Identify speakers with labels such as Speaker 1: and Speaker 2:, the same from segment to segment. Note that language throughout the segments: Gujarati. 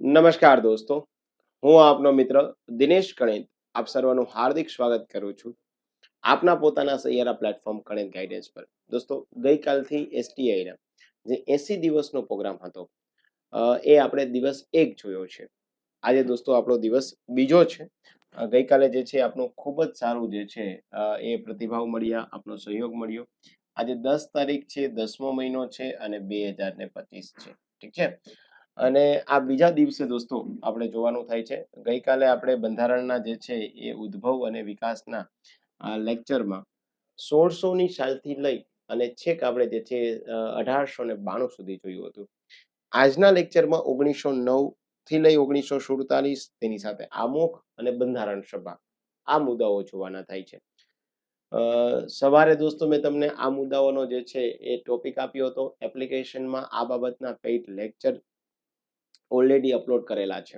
Speaker 1: નમસ્કાર દોસ્તો, હું આપનો મિત્ર દિનેશ કણેત આપ સર્વનું હાર્દિક સ્વાગત કરું છું આપના પોતાના સૈયારા પ્લેટફોર્મ કણેત ગાઈડન્સ પર. દોસ્તો, ગઈકાલથી એસટીઆઈના જે 80 દિવસનો પ્રોગ્રામ હતો એ આપણે દિવસ 1 જોયો છે. આજે દોસ્તો આપણો દિવસ બીજો છે. ગઈકાલે જે છે આપણું ખૂબ જ સારું જે છે એ પ્રતિભાવ મળ્યા, આપનો સહયોગ મળ્યો. આજે 10 તારીખ છે, 10મો મહિનો છે અને 2025 છે. ઠીક છે. અને આ બીજા દિવસે દોસ્તો આપણે જોવાનું થાય છે. ગઈકાલે આપણે બંધારણના જે છે એ ઉદ્ભવ અને વિકાસના લેક્ચરમાં 1600ની સાલથી લઈ અને છેક આપણે જે છે 1892 સુધી જોયું હતું. આજના લેક્ચરમાં 1909 થી લઈ 1947 તેની સાથે આમુખ અને બંધારણ સભા આ મુદ્દાઓ જોવાના થાય છે. સવારે દોસ્તો મેં તમને આ મુદ્દાઓનો જે છે એ ટોપિક આપ્યો હતો. એપ્લિકેશનમાં આ બાબતના પેઇડ લેક્ચર ઓલરેડી અપલોડ કરેલા છે,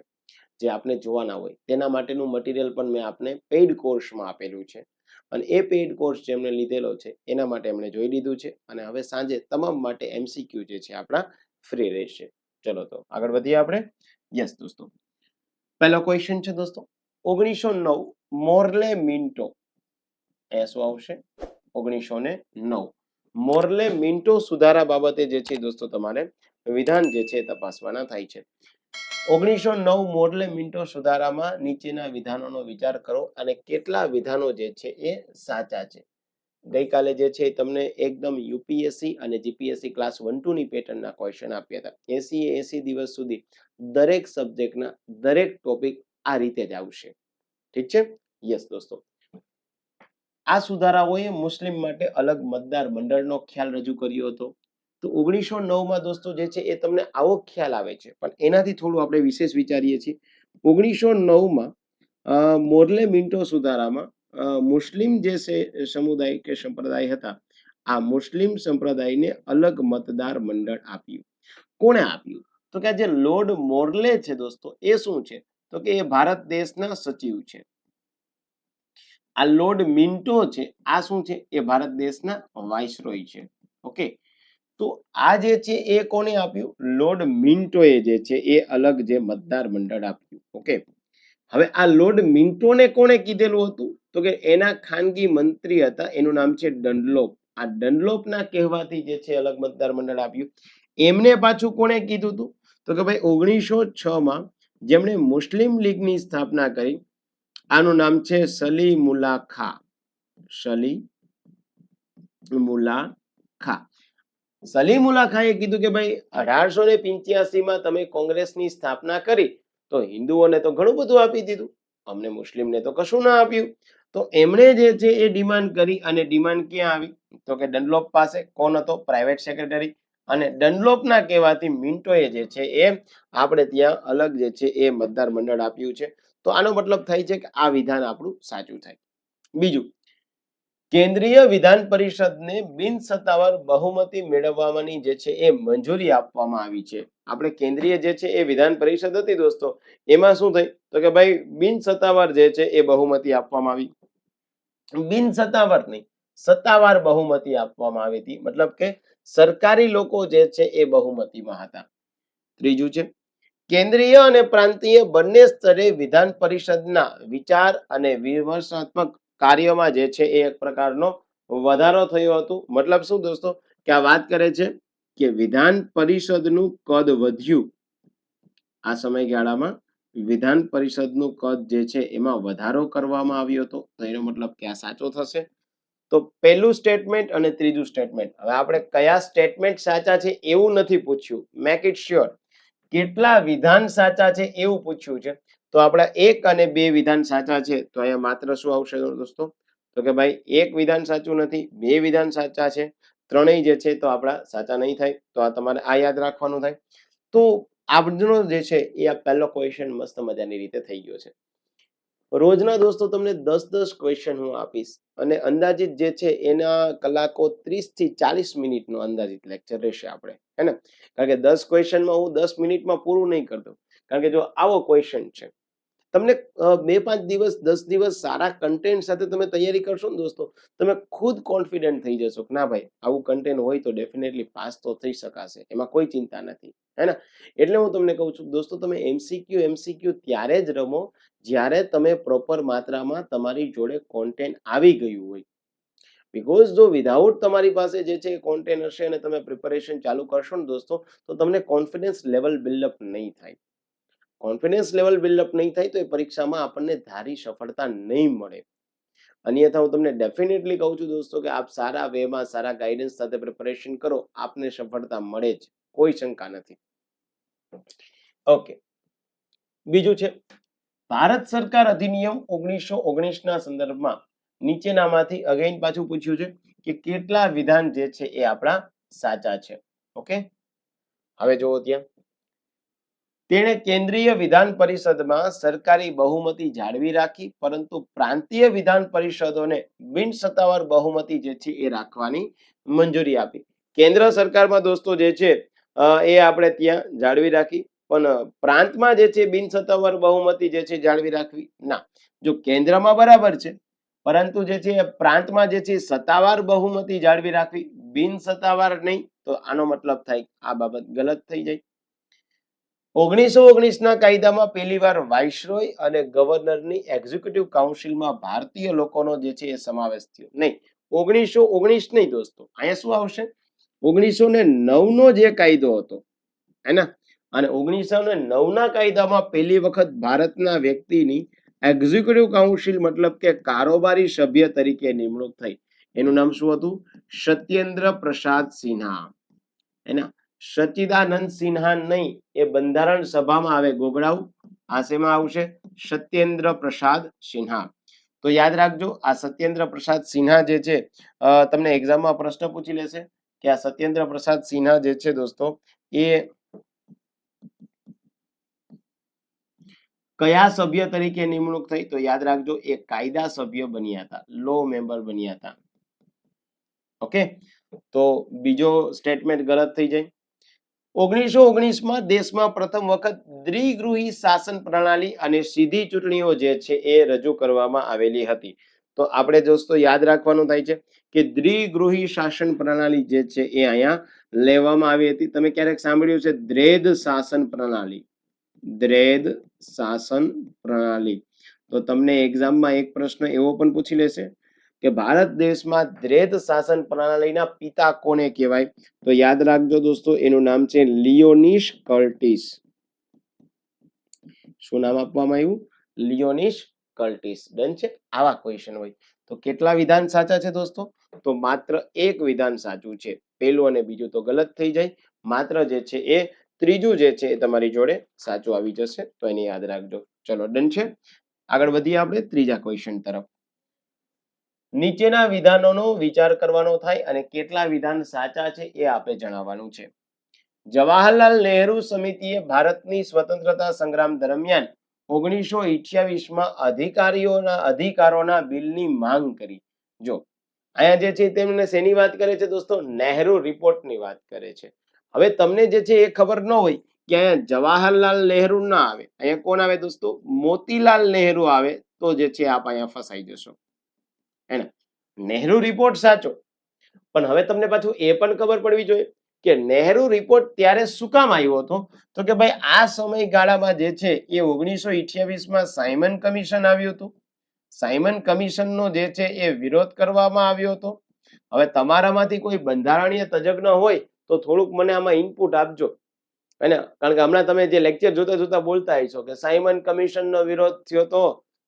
Speaker 1: જે આપને જોવાના હોય તેના માટેનું મટીરિયલ પણ મેં આપને પેઇડ કોર્સમાં આપેલું છે અને એ પેઇડ કોર્સ જેમણે લીધેલો છે એના માટે એમણે જોઈ લીધું છે અને હવે સાંજે તમામ માટે MCQ જે છે આપણા ફ્રી રહેશે. ચલો તો આગળ વધીએ આપણે. યસ દોસ્તો, પહેલો ક્વેશ્ચન છે દોસ્તો, 1909 મોર્લે મિન્ટો. એ શું આવશે? 1909 મોર્લે મિન્ટો સુધારા બાબતે જે છે દોસ્તો તમારે વિધાન જે છે તપાસવાના થાય છે. 1909 મોર્લે મિન્ટો સુધારામાં નીચેના વિધાનોનો વિચાર કરો અને કેટલા વિધાનો જે છે એ સાચા છે. ગઈકાલે જે છે તમને એકદમ યુપીએસસી અને જીપીએસસી ક્લાસ 1-2 ની પેટર્નના ક્વેશ્ચન આપ્યા હતા. 80 દિવસ સુધી દરેક સબ્જેક્ટના દરેક ટોપિક આ રીતે જ આવશે. ઠીક છે. યસ દોસ્તો, આ સુધારાઓએ મુસ્લિમ માટે અલગ મતદાર મંડળનો ખ્યાલ રજૂ કર્યો હતો. તો 1909માં દોસ્તો જે છે એ તમને આવો ખ્યાલ આવે છે, પણ એનાથી થોડું આપણે વિશેષ વિચારીએ છીએ. 1909માં મોર્લે મિન્ટો સુધારામાં મુસ્લિમ જે છે સમુદાય કે સંપ્રદાય હતા, આ મુસ્લિમ સંપ્રદાયને અલગ મતદાર મંડળ આપ્યું. કોણે આપ્યું? તો કે જે લોર્ડ મોર્લે છે દોસ્તો એ શું છે? તો કે એ ભારત દેશના સચિવ છે. આ લોર્ડ મિન્ટો છે, આ શું છે? એ ભારત દેશના વાઇસરોય છે. ઓકે, તો આ જે છે એ કોને આપ્યું? લોર્ડ મિન્ટોએ જે છે એ અલગ જે મતદાર મંડળ આપ્યું. ઓકે, હવે આ લોર્ડ મિન્ટોને કોણે કીધેલું હતું? તો કે એના ખાનગી મંત્રી હતા, એનું નામ છે ડનલોપ. આ ડનલોપના કહેવાથી જે છે અલગ મતદાર મંડળ આપ્યું. એમને પાછું કોણે કીધું હતું? તો કે ભાઈ 1906માં જેમણે મુસ્લિમ લીગની સ્થાપના કરી, આનું નામ છે સલીમુલ્લા ખાં. સલીમુલ્લા ખાં. સલીમુલ્લા ખાંએ કીધું કે ભાઈ 1885માં તમે કોંગ્રેસની સ્થાપના કરી તો હિન્દુઓને તો ઘણું બધું આપી દીધું, અમને મુસ્લિમને તો કશું ના આપ્યું. તો એમણે જે છે એ ડિમાન્ડ કરી અને ડિમાન્ડ ક્યાં આવી? તો કે ડનલોપ પાસે. કોણ હતો? Private secretary. અને ડનલોપના કહેવાથી મિન્ટોએ જે છે એ આપણે ત્યાં અલગ જે છે એ મતદાર મંડળ આપ્યું છે. તો આનો મતલબ થાય છે કે આ વિધાન આપણું સાચું થાય. બીજું, કેન્દ્રીય વિધાન પરિષદને બિનસત્તાવાર બહુમતી મેળવવાની જે છે એ મંજૂરી આપવામાં આવી છે. આપણે કેન્દ્રીય જે છે એ વિધાન પરિષદ હતી દોસ્તો, એમાં શું થઈ? તો કે ભાઈ બિનસત્તાવાર જે છે એ બહુમતી આપવામાં આવી. બિનસત્તાવાર નહીં, સત્તાવાર બહુમતી આપવામાં આવી હતી, મતલબ કે સરકારી લોકો જે છે એ બહુમતીમાં હતા. ત્રીજું છે, કેન્દ્રીય અને પ્રાંતીય બંને સ્તરે વિધાન પરિષદના વિચાર અને વિમર્શાત્મક કાર્યમાં જે છે એ એક પ્રકારનો વધારો થયો હતો. મતલબ શું દોસ્તો? કે આ વાત કરે છે કે વિધાન પરિષદનું કદ વધ્યું. આ સમયગાળામાં વિધાન પરિષદનું કદ જે છે એમાં વધારો કરવામાં આવ્યો હતો. તો એનો મતલબ કે આ સાચો થશે. તો પહેલું સ્ટેટમેન્ટ અને ત્રીજું સ્ટેટમેન્ટ, હવે આપણે કયા સ્ટેટમેન્ટ સાચા છે એવું નથી પૂછ્યું, મેક ઇટ શ્યોર કેટલા વિધાન સાચા છે એવું પૂછ્યું છે. તો આપણા 1 અને 2 વિધાન સાચા છે. તો અહીંયા માત્ર શું આવશે દોસ્તો? તો કે ભાઈ 1 વિધાન સાચું નથી, 2 વિધાન સાચા છે, ત્રણેય જે છે તો આપણા સાચા નહીં થાય. તો આ તમારે આ યાદ રાખવાનું થાય. તો આજનો જે છે એ આ પહેલો ક્વેશ્ચન મસ્ત મજાની રીતે થઈ ગયો છે. રોજના દોસ્તો તમને 10 ક્વેશ્ચન હું આપીશ અને અંદાજિત જે છે એના કલાકો 30 થી 40 મિનિટનો અંદાજિત લેક્ચર રહેશે આપણે, હે ને? કારણ કે 10 ક્વેશ્ચનમાં હું 10 મિનિટમાં પૂરું નહીં કરતો. કારણ કે જો આવો ક્વેશ્ચન છે તમને 2-5 દિવસ 10 દિવસ સારા કન્ટેન્ટ સાથે તમે તૈયારી કરશો ને દોસ્તો, તમે ખુદ કોન્ફિડન્ટ થઈ જશો કે ના ભાઈ આવું કન્ટેન્ટ હોય તો ડેફિનેટલી પાસ તો થઈ શકાશે, એમાં કોઈ ચિંતા નથી, હે ને? એટલે હું તમને કહું છું દોસ્તો, તમે એમસીક્યુ ત્યારે જ રમો જ્યારે તમે પ્રોપર માત્રામાં તમારી જોડે કોન્ટેન્ટ આવી ગયું હોય. બીકોઝ જો વિધાઉટ તમારી પાસે જે છે કોન્ટેન્ટ હશે અને તમે પ્રિપેરેશન ચાલુ કરશો ને દોસ્તો, તો તમને કોન્ફિડન્સ લેવલ બિલ્ડઅપ નહીં થાય. કોન્ફિડન્સ લેવલ બિલ્ડઅપ નહીં થાય તો એ પરીક્ષામાં આપણને ધારી સફળતા નહીં મળે. અન્યથા હું તમને ડેફિનેટલી કહું છું દોસ્તો કે આપ સારા વેમાં સારા ગાઈડન્સ સાથે પ્રિપેરેશન કરો, આપને સફળતા મળે જ, કોઈ શંકા નથી. ઓકે, બીજું છે ભારત સરકાર અધિનિયમ 1919 ના સંદર્ભમાં નીચેનામાંથી અગેન પાછું પૂછ્યું છે કે કેટલા વિધાન જે છે એ આપણા સાચા છે. ઓકે, હવે જુઓ ત્યાં તેણે કેન્દ્રીય વિધાન પરિષદમાં સરકારી બહુમતી જાળવી રાખી, પરંતુ પ્રાંતીય વિધાન પરિષદોને બિનસત્તાવાર બહુમતી જે છે એ રાખવાની મંજૂરી આપી. કેન્દ્ર સરકારમાં દોસ્તો જે છે એ આપણે ત્યાં જાળવી રાખી, પણ પ્રાંતમાં જે છે બિનસત્તાવાર બહુમતી જે છે જાળવી રાખવી ના. જો કેન્દ્રમાં બરાબર છે, પરંતુ જે છે પ્રાંતમાં જે છે સત્તાવાર બહુમતી જાળવી રાખવી, બિનસત્તાવાર નહીં, તો આનો મતલબ થાય આ બાબત ગલત થઈ જાય. 1919 ના કાયદામાં પહેલીવાર વાઇસરોય અને ગવર્નરની એક્ઝિક્યુટિવ કાઉન્સિલમાં ભારતીય લોકોનો જે છે એ સમાવેશ થયો. નહીં, 1919 નહીં દોસ્તો, અહીંયા શું આવશે? 1909 નો જે કાયદો હતો, હે ને? અને 1909 ના કાયદામાં પહેલી વખત ભારતના વ્યક્તિની એક્ઝિક્યુટિવ કાઉન્સિલ મતલબ કે કારોબારી સભ્ય તરીકે નિમણૂક થઈ. એનું નામ શું હતું? સત્યેન્દ્ર પ્રસાદ સિન્હા, હે ને? સચ્ચિદાનંદ સિન્હા નહીં, એ બંધારણ સભામાં આવે ગોગડાઉ, આ શેમાં આવશે? સત્યેન્દ્ર પ્રસાદ સિન્હા. તો યાદ રાખજો, આ સત્યેન્દ્ર પ્રસાદ સિન્હા જે છે તમને એક્ઝામમાં પ્રશ્ન પૂછી લેશે કે આ સત્યેન્દ્ર પ્રસાદ સિન્હા જે છે દોસ્તો એ કયા સભ્ય તરીકે નિમણૂક થઈ? તો યાદ રાખજો, એ કાયદા સભ્ય બન્યા હતા, લો મેમ્બર બન્યા હતા. ઓકે, તો બીજો સ્ટેટમેન્ટ ગલત થઈ જાય. 1919 માં દેશમાં પ્રથમ વખત દ્વિગૃહી શાસન પ્રણાલી અને સીધી ચૂંટણીઓ જે છે એ રજૂ કરવામાં આવેલી હતી. તો આપણે દોસ્તો યાદ રાખવાનું થાય છે કે દ્વિગૃહી શાસન પ્રણાલી જે છે એ અહીંયા લેવામાં આવી હતી. તમે ક્યારેક સાંભળ્યું છે દ્વૈધ શાસન પ્રણાલી? દ્વૈધ શાસન પ્રણાલી. તો તમને એક્ઝામમાં એક પ્રશ્ન એવો પણ પૂછી લેશે કે ભારત દેશમાં દ્વૈધ શાસન પ્રણાલીના પિતા કોને કહેવાય? તો યાદ રાખજો દોસ્તો, એનું નામ છે લિયોનિસ કર્ટિસ. શું નામ આપવામાં આવ્યું? લિયોનિસ કર્ટિસ. ડન છે? આવા ક્વેશ્ચન હોય તો કેટલા વિધાન સાચા છે દોસ્તો? તો માત્ર એક વિધાન સાચું છે, પહેલું અને બીજું તો ગલત થઈ જાય, માત્ર જે છે એ ત્રીજું જે છે એ તમારી જોડે સાચું આવી જશે, તો એને યાદ રાખજો. ચલો ડન છે, આગળ વધીએ આપણે ત્રીજા ક્વેશ્ચન તરફ. નીચેના વિધાનોનો વિચાર કરવાનો થાય અને કેટલા વિધાન સાચા છે એ આપણે જણાવવાનું છે. જવાહરલાલ નહેરુ સમિતિએ ભારતની સ્વતંત્રતા સંગ્રામ દરમિયાન 1928 માં અધિકારોના બિલની માંગ કરી. જો અહીંયા જે છે તેમને શેની વાત કરે છે દોસ્તો? નહેરુ રિપોર્ટની વાત કરે છે. હવે તમને જે છે એ ખબર ન હોય કે અહીંયા જવાહરલાલ નહેરુ ના આવે, અહીંયા કોણ આવે દોસ્તો? મોતીલાલ નહેરુ આવે, તો જે છે આપ અહીંયા ફસાઈ જશો. નહેરુ રિપોર્ટ સાચો, પણ હવે તમને પાછું એ પણ ખબર પડવી જોઈએ કે નહેરુ રિપોર્ટ ત્યારે શું કામ આવ્યો હતો? તો કે ભાઈ આ સમયગાળામાં જે છે એ 1928 માં સાયમન કમિશન આવ્યું હતું. સાયમન કમિશનનો જે છે એ વિરોધ કરવામાં આવ્યો હતો. હવે તમારામાંથી કોઈ બંધારણીય તજજ્ઞ હોય તો થોડુંક મને આમાં ઇનપુટ આપજો, અને કારણ કે હમણાં તમે જે લેક્ચર જોતા જોતા બોલતા હશો કે સાયમન કમિશનનો વિરોધ થયો તો,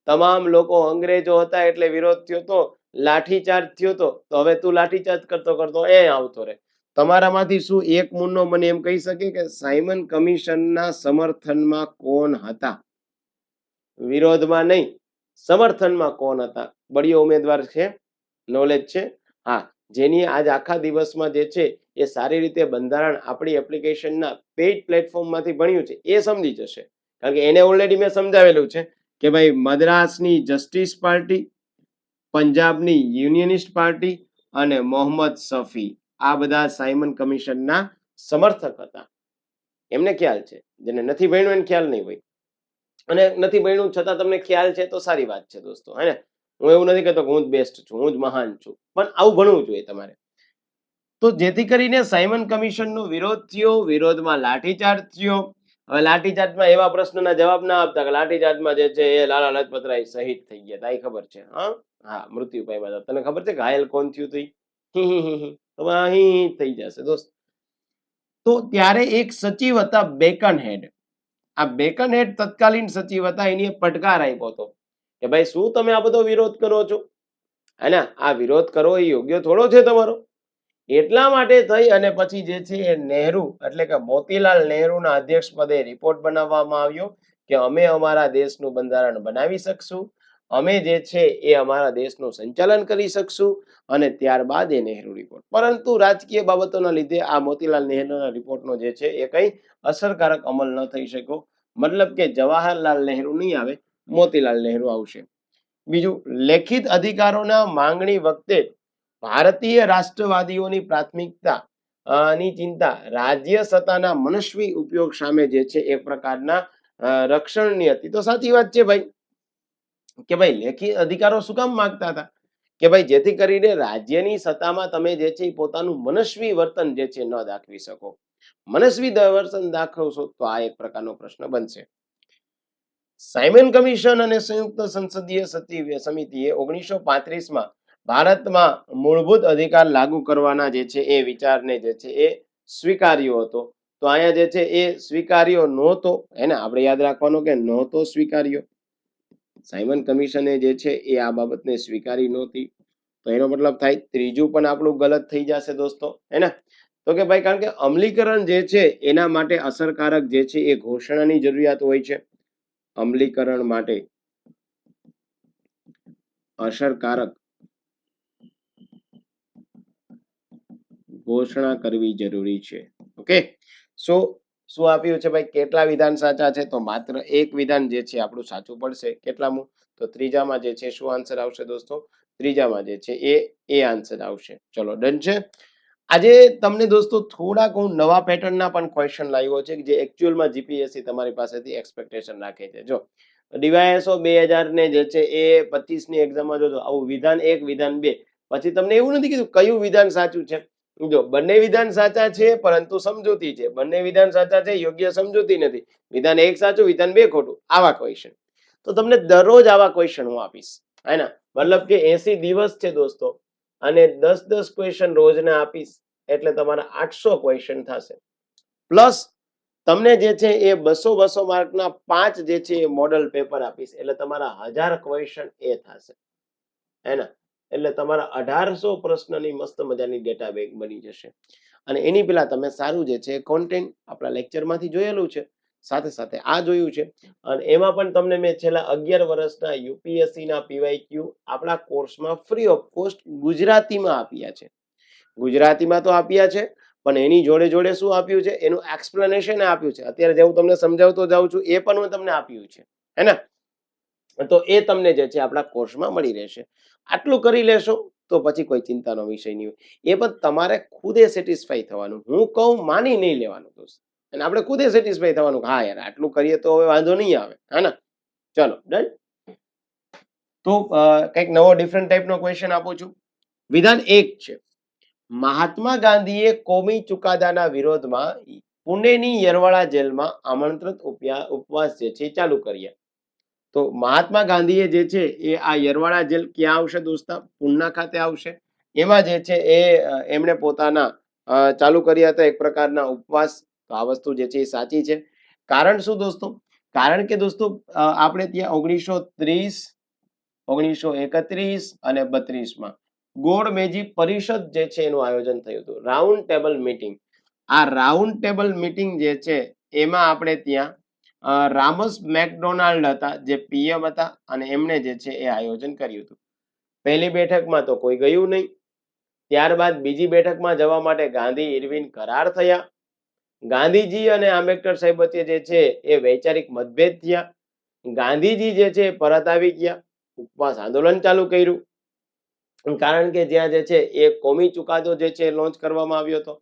Speaker 1: તમામ લોકો અંગ્રેજો હતા એટલે વિરોધ થયો તો, લાઠીચાર્જ થયો તો હવે તું લાઠીચાર્જ કરતો કરતો એ આવતો રહે. તમારામાંથી શું એક મુન્નો મને એમ કહી શકે કે સાયમન કમિશનના સમર્થનમાં કોણ હતા? વિરોધમાં નહીં, સમર્થનમાં કોણ હતા? બળીઓ ઉમેદવાર છે, નોલેજ છે? હા, જેની આજ આખા દિવસમાં જે છે એ સારી રીતે બંધારણ આપણી એપ્લિકેશનના પેઇડ પ્લેટફોર્મમાંથી ભણ્યું છે એ સમજી જશે, કારણ કે એને ઓલરેડી મેં સમજાવેલું છે કે ભાઈ મદ્રાસની જસ્ટિસ પાર્ટી, પંજાબની યુનિયનિસ્ટ પાર્ટી અને મોહમ્મદ શફી આ બધા સાયમન કમિશનના સમર્થક હતા. એમને ખ્યાલ છે, જેને નથી ભણ્યું એને ખ્યાલ નહીં હોય. અને નથી ભણ્યું છતાં તમને ખ્યાલ છે તો સારી વાત છે દોસ્તો, હે ને. હું એવું નથી કહેતો કે હું જ બેસ્ટ છું, હું જ મહાન છું, પણ આવું ભણવું જોઈએ તમારે. તો જેથી કરીને સાયમન કમિશનનો વિરોધ થયો, વિરોધમાં લાઠીચાર્જ થયો. હવે લાઠીચાર્જમાં એવા પ્રશ્નના જવાબ ના આપતા કે લાઠીચાર્જમાં જે છે એ લાલા લજપતરાય શહીદ થઈ ગયા હતા, એ ખબર છે? હા, મૃત્યુ પામ્યા હતા. તને ખબર છે ઘાયલ કોણ થયું હતું? તો અહીં થઈ જશે દોસ્ત. તો ત્યારે એક સચિવ હતા બેકન હેડ. આ બેકન હેડ તત્કાલીન સચિવ હતા. એની પડકાર આપ્યો હતો કે ભાઈ શું તમે આ બધો વિરોધ કરો છો, હે ને? આ વિરોધ કરવો એ યોગ્ય થોડો છે તમારો. એટલા માટે થઈ અને પછી જે છે એ નહેરુ એટલે કે મોતીલાલ નહેરુના અધ્યક્ષ પદે રિપોર્ટ બનાવવામાં આવ્યો કે અમે અમારા દેશનું બંધારણ બનાવી શકશું, અમે જે છે એ અમારા દેશનું સંચાલન કરી શકશું. અને ત્યારબાદ એ નહેરુ રિપોર્ટ. પરંતુ રાજકીય બાબતોના લીધે આ મોતીલાલ નહેરુના રિપોર્ટનો જે છે એ કઈ અસરકારક અમલ ન થઈ શક્યો. મતલબ કે જવાહરલાલ નહેરુ નહીં આવે, મોતીલાલ નહેરુ આવશે. બીજું, લેખિત અધિકારોના માંગણી વખતે ભારતીય રાષ્ટ્રવાદીઓની પ્રાથમિકતા ની ચિંતા રાજ્ય સત્તાના મનસ્વી ઉપયોગ સામે જે છે એ પ્રકારના રક્ષણની હતી. તો સાચી વાત છે ભાઈ કે ભાઈ લેખિત અધિકારો શું કામ માંગતા હતા કે ભાઈ જેથી કરીને રાજ્યની સત્તામાં તમે જે છે પોતાનું મનસ્વી વર્તન જે છે ન દાખવી શકો. મનસ્વી વર્તન દાખવશો તો આ એક પ્રકારનો પ્રશ્ન બનશે. સાયમન કમિશન અને સંયુક્ત સંસદીય સમિતિએ 1935માં ભારતમાં મૂળભૂત અધિકાર લાગુ કરવાના જે છે એ વિચારને જે છે એ સ્વીકાર્યો હતો. તો અહીંયા જે છે એ સ્વીકાર્યો નહોતો, એને આપણે યાદ રાખવાનું કે નહોતો સ્વીકાર્યો. સાયમન કમિશને જે છે એ આ બાબતને સ્વીકારી નહોતી. તો એનો મતલબ થાય ત્રીજું પણ આપણું ગલત થઈ જશે દોસ્તો, હે ને? તો કે ભાઈ કારણ કે અમલીકરણ જે છે એના માટે અસરકારક જે છે એ ઘોષણાની જરૂરિયાત હોય છે. અમલીકરણ માટે અસરકારક ઘોષણા કરવી જરૂરી છે. ઓકે, શું આપ્યું છે ભાઈ? કેટલા વિધાન સાચા છે? તો માત્ર એક વિધાન જે છે આપણું સાચું પડશે. કેટલામું? તો ત્રીજામાં જે છે શું આન્સર આવશે દોસ્તો? ત્રીજામાં જે છે એ આન્સર આવશે. ચલો ડન છે. આજે તમને દોસ્તો થોડાક હું નવા પેટર્નના પણ ક્વેશ્ચન લાવ્યો છે જે એકચ્યુઅલમાં જીપીએસસી તમારી પાસેથી એક્સપેક્ટેશન રાખે છે. જો ડીવાયએસઓ 2000 ને જે છે એ 25 ની એક્ઝામમાં જોજો આવું વિધાન 1 વિધાન 2 પછી તમને એવું નથી કીધું કયું વિધાન સાચું છે. જો બંને વિધાન સાચા છે પરંતુ સમજૂતી છે, બંને વિધાન સાચા છે યોગ્ય સમજૂતી નથી, વિધાન 1 સાચું વિધાન 2 ખોટું, આવા ક્વેશ્ચન. તો તમને દરરોજ આવા ક્વેશ્ચન હું આપીશ, હે ને? મતલબ કે 80 દિવસ છે દોસ્તો અને 10 ક્વેશ્ચન રોજના આપીશ એટલે તમારા 800 ક્વેશ્ચન થશે. પ્લસ તમને જે છે એ 200 માર્કના 5 જે છે એ મોડલ પેપર આપીશ એટલે તમારા 1000 ક્વેશ્ચન એ થશે, હે ને? એટલે તમારા 1800 પ્રશ્નની મસ્ત મજાની ડેટા બેંક બની જશે. અને એની પહેલા તમે સારું જે છે કોન્ટેન્ટ આપણા લેક્ચરમાંથી જોયેલું છે, સાથે સાથે આ જોયું છે. અને એમાં પણ તમને મેં છેલ્લા 11 વર્ષના યુપીએસસી ના પીવાયક્યુ આપણા કોર્સમાં ફ્રી ઓફ કોસ્ટ ગુજરાતીમાં આપ્યા છે. ગુજરાતીમાં તો આપ્યા છે પણ એની જોડે જોડે શું આપ્યું છે એનું એક્સપ્લેનેશન આપ્યું છે. અત્યારે જે હું તમને સમજાવતો જાઉં છું એ પણ હું તમને આપ્યું છે, હે ને? તો એ તમને જે છે આપણા કોર્સમાં મળી રહેશે. આટલું કરી લેશો તો પછી કોઈ ચિંતાનો વિષય નહીં હોય. એ પણ તમારે ખુદે સેટિસ્ફાઈ થવાનું, હું કહું માની નહીં લેવાનું દોસ્ત. અને આપણે ખુદે સેટિસ્ફાઈ થવાનું, હા યાર આટલું કરીએ તો હવે વાંધો નહીં આવે, હે ને? ચલો ડન. તો કંઈક નવો ડિફરન્ટ ટાઈપનો ક્વેશ્ચન આપું છું. વિધાન 1 છે, મહાત્મા ગાંધીએ કોમી ચુકાદાના વિરોધમાં પુણેની યરવાડા જેલમાં આમંત્રિત ઉપવાસ જે છે ચાલુ કર્યા. તો મહાત્મા ગાંધીએ જે છે એ આ યરવાડા જેલ ક્યાં આવશે દોસ્તા? પૂના ખાતે આવશે. એમાં જે છે એ એમણે પોતાના ચાલુ કર્યા હતા એક પ્રકારના ઉપવાસ. તો આ વસ્તુ જે છે એ સાચી છે. કારણ શું દોસ્તો? કારણ કે દોસ્તો આપણે ત્યાં 1930, 1931 અને 32માં ગોળમેજી પરિષદ જે છે એનું આયોજન થયું હતું, રાઉન્ડ ટેબલ મીટિંગ. આ રાઉન્ડ ટેબલ મીટિંગ જે છે એમાં આપણે ત્યાં રામસ મેકડોનાલ્ડ હતા જે પીએમ હતા અને એમણે જે છે એ આયોજન કર્યું હતું. પહેલી બેઠકમાં તો કોઈ ગયું નહીં. ત્યારબાદ બીજી બેઠકમાં જવા માટે ગાંધી ઇરવિન કરાર થયા. ગાંધીજી અને આંબેડકર સાહેબ વચ્ચે જે છે એ વૈચારિક મતભેદ થયા. ગાંધીજી જે છે પરત આવી ગયા, ઉપવાસ આંદોલન ચાલુ કર્યું. કારણ કે જ્યાં જે છે એ કોમી ચુકાદો જે છે લોન્ચ કરવામાં આવ્યો હતો.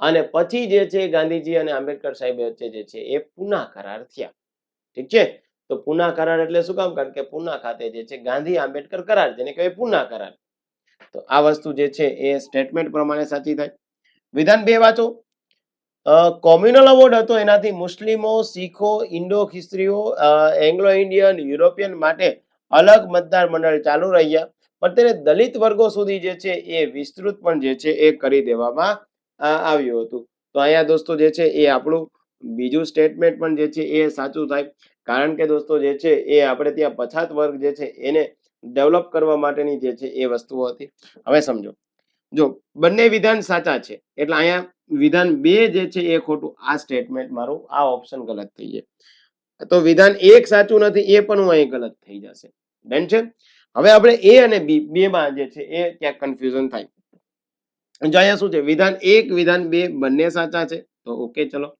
Speaker 1: અને પછી જે છે ગાંધીજી અને આંબેડકર સાહેબ વચ્ચે જે છે એ પુના કરાર થયા. ઠીક છે? તો પૂના કરાર એટલે શું કામ? કારણ કે પૂના ખાતે જે છે ગાંધી આંબેડકર કરાર જેને કહેવાય પૂના કરાર. તો આ વસ્તુ જે છે એ સ્ટેટમેન્ટ પ્રમાણે સાચી થાય. વિધાન 2 વાંચો. કોમ્યુનલ અવોર્ડ હતો, એનાથી મુસ્લિમો, શીખો, ઇન્ડો ખ્રિસ્તીઓ, એંગ્લો ઇન્ડિયન, યુરોપિયન માટે અલગ મતદાર મંડળ ચાલુ રહ્યા, પણ તેને દલિત વર્ગો સુધી જે છે એ વિસ્તૃત પણ જે છે એ કરી દેવામાં આવ્યું હતું. તો અહીંયા દોસ્તો જે છે એ આપણું બીજું સ્ટેટમેન્ટ પણ જે છે એ સાચું થાય, કારણ કે દોસ્તો જે છે એ આપણે ત્યાં પછાત વર્ગ જે છે એને ડેવલપ કરવા માટેની જે છે એ વસ્તુઓ હતી. હવે સમજો, જો બંને વિધાન સાચા છે એટલે અહીંયા વિધાન 2 જે છે એ ખોટું. આ સ્ટેટમેન્ટ મારું, આ ઓપ્શન ગલત થઈ જાય. તો વિધાન 1 સાચું નથી, એ પણ હું અહીં ગલત થઈ જશે. ડન છે. હવે આપણે એ અને બી બે માં જે છે એ ક્યાંક કન્ફ્યુઝન થાય. જો અહીંયા શું છે, વિધાન 1 વિધાન 2 બંને સાચા છે, તો ઓકે ચલો.